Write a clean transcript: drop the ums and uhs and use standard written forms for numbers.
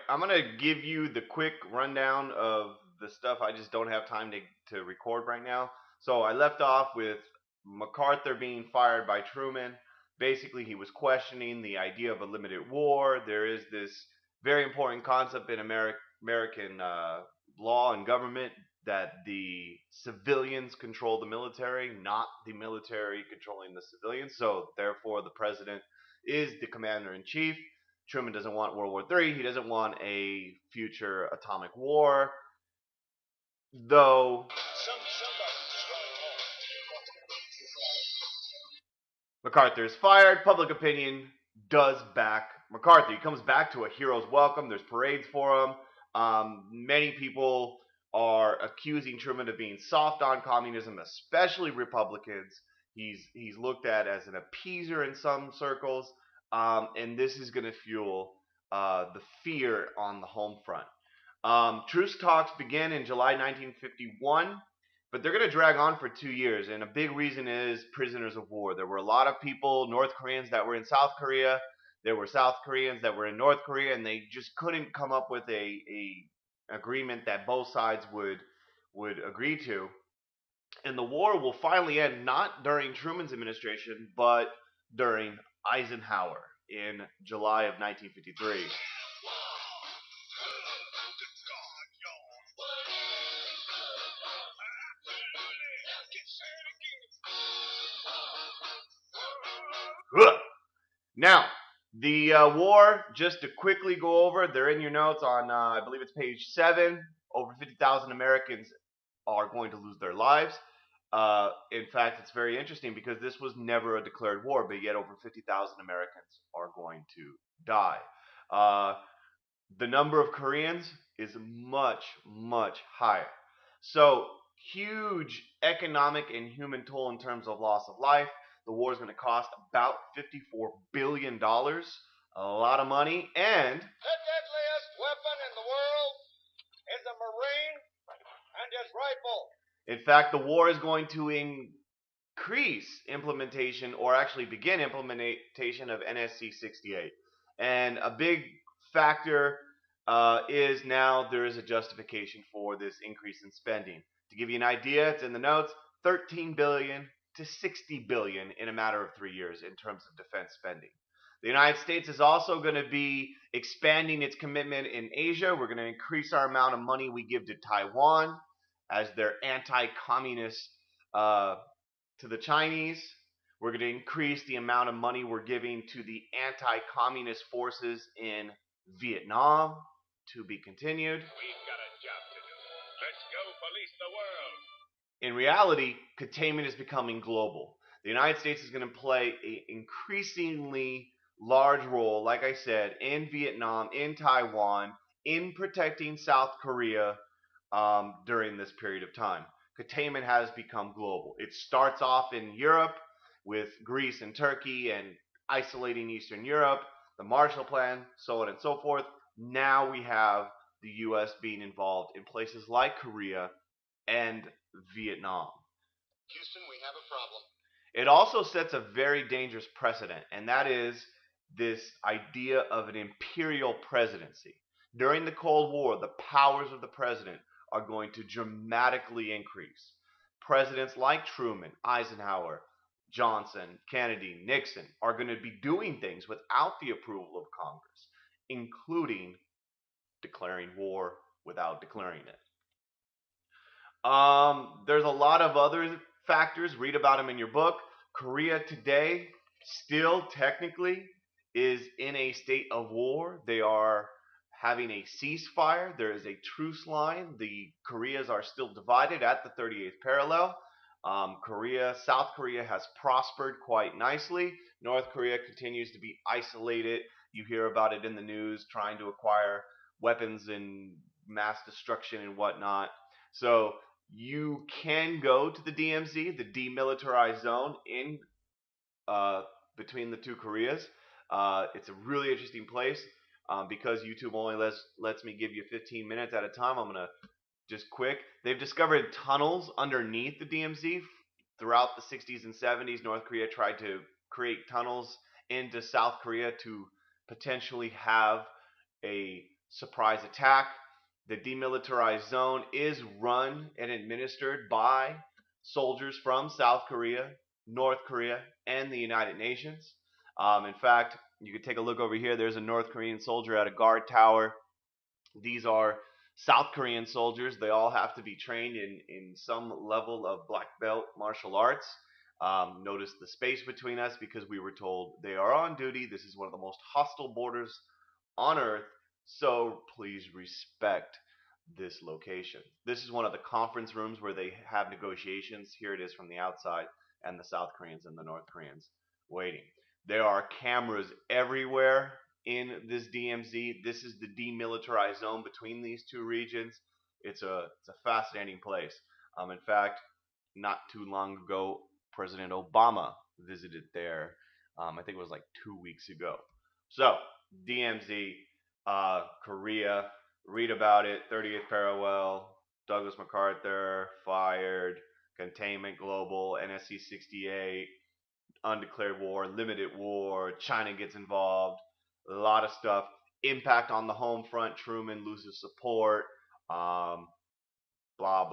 I'm gonna give you the quick rundown of the stuff. I just don't have time to record right now. So I left off with MacArthur being fired by Truman. Basically, he was questioning the idea of a limited war. There is this very important concept in American law and government that the civilians control the military, not the military controlling the civilians. So therefore, the president is the commander in chief. Truman doesn't want World War III. He doesn't want a future atomic war, though MacArthur is fired. Public opinion does back MacArthur. He comes back to a hero's welcome. There's parades for him. Many people are accusing Truman of being soft on communism, especially Republicans. He's looked at as an appeaser in some circles, and this is going to fuel the fear on the home front. Truce talks began in July 1951, but they're going to drag on for 2 years, and a big reason is prisoners of war. There were a lot of people, North Koreans that were in South Korea. There were South Koreans that were in North Korea, and they just couldn't come up with a agreement that both sides would agree to. And the war will finally end not during Truman's administration, but during Eisenhower in July of 1953. Now, the war, just to quickly go over, they're in your notes on, I believe it's page 7. Over 50,000 Americans are going to lose their lives. In fact, it's very interesting because this was never a declared war, but yet over 50,000 Americans are going to die. Uh, the number of Koreans is much, much higher. So, huge economic and human toll in terms of loss of life. The war is going to cost about $54 billion, a lot of money, and the deadliest weapon in the world is a Marine and his rifle. in fact, the war is going to increase implementation, or actually begin implementation of NSC 68. And a big factor is now there is a justification for this increase in spending. To give you an idea, it's in the notes, 13 billion to 60 billion in a matter of 3 years in terms of defense spending. The United States is also going to be expanding its commitment in Asia. We're going to increase our amount of money we give to Taiwan as their anti-communist to the Chinese. We're going to increase the amount of money we're giving to the anti-communist forces in Vietnam, to be continued. We've got a job to do. Let's go police the world. In reality, containment is becoming global. The United States is going to play an increasingly large role, like I said, in Vietnam, in Taiwan, in protecting South Korea during this period of time. Containment has become global. It starts off in Europe with Greece and Turkey and isolating Eastern Europe, the Marshall Plan, so on and so forth. Now we have the U.S. being involved in places like Korea and Vietnam. Houston, we have a problem. It also sets a very dangerous precedent, and that is this idea of an imperial presidency. During the Cold War, the powers of the president are going to dramatically increase. Presidents like Truman, Eisenhower, Johnson, Kennedy, Nixon are going to be doing things without the approval of Congress, including declaring war without declaring it. There's a lot of other factors. Read about them in your book. Korea today still technically is in a state of war. They are having a ceasefire. There is a truce line. The Koreas are still divided at the 38th parallel. South Korea has prospered quite nicely. North Korea continues to be isolated. You hear about it in the news, trying to acquire weapons and mass destruction and whatnot. So you can go to the DMZ, the demilitarized zone, in between the two Koreas. It's a really interesting place. Because YouTube only lets me give you 15 minutes at a time, I'm gonna just quick. They've discovered tunnels underneath the DMZ throughout the 60s and 70s. North Korea tried to create tunnels into South Korea to potentially have a surprise attack. The demilitarized zone is run and administered by soldiers from South Korea, North Korea, and the United Nations. In fact, you could take a look over here. There's a North Korean soldier at a guard tower. These are South Korean soldiers. They all have to be trained in some level of black belt martial arts. Notice the space between us because we were told they are on duty. This is one of the most hostile borders on Earth, so please respect this location. This is one of the conference rooms where they have negotiations. Here it is from the outside, and the South Koreans and the North Koreans waiting. There are cameras everywhere in this DMZ. This is the demilitarized zone between these two regions. It's a fascinating place. In fact, not too long ago, President Obama visited there. I think it was like 2 weeks ago. So DMZ, Korea, read about it. 30th parallel. Douglas MacArthur fired. Containment Global. NSC 68. Undeclared war. Limited war. China gets involved. A lot of stuff. Impact on the home front. Truman loses support. Blah blah.